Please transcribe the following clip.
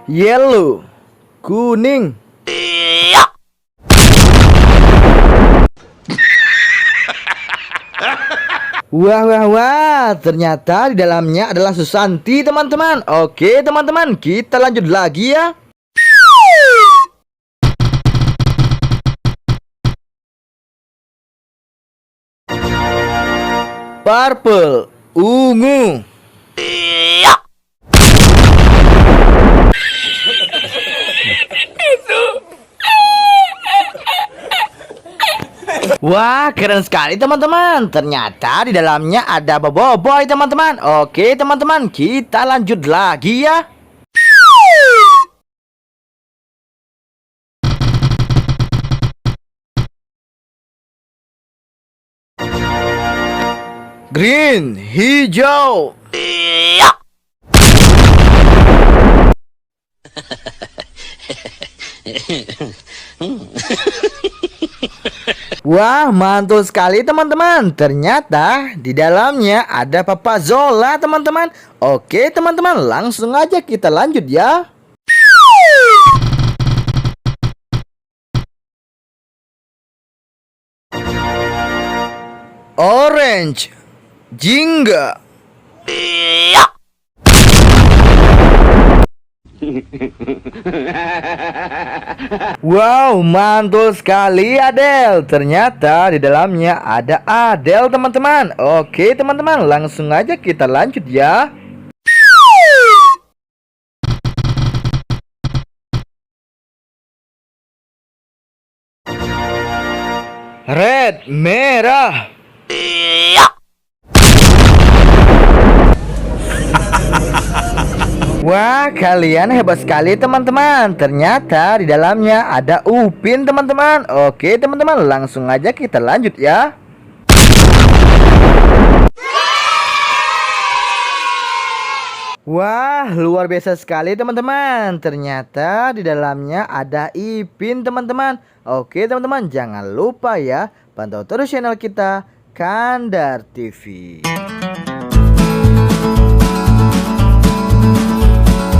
Yellow, kuning. Wah, wah, wah, ternyata di dalamnya adalah Susanti, teman-teman. Oke, teman-teman, kita lanjut lagi ya. Purple, ungu. Wah, keren sekali teman-teman. Ternyata di dalamnya ada boboiboy teman-teman. Oke teman-teman, kita lanjut lagi ya. Green, hijau. Wah, mantul sekali teman-teman. Ternyata di dalamnya ada Papa Zola teman-teman. Oke teman-teman, langsung aja kita lanjut ya. Orange, jingga. Wow, mantul sekali Adele. Ternyata di dalamnya ada Adele teman-teman. Oke teman-teman, langsung aja kita lanjut ya. Red, merah. Wah, kalian hebat sekali teman-teman. Ternyata di dalamnya ada Upin teman-teman. Oke teman-teman, langsung aja kita lanjut ya. Wah, luar biasa sekali teman-teman. Ternyata di dalamnya ada Ipin teman-teman. Oke teman-teman, jangan lupa ya pantau terus channel kita Kandar TV.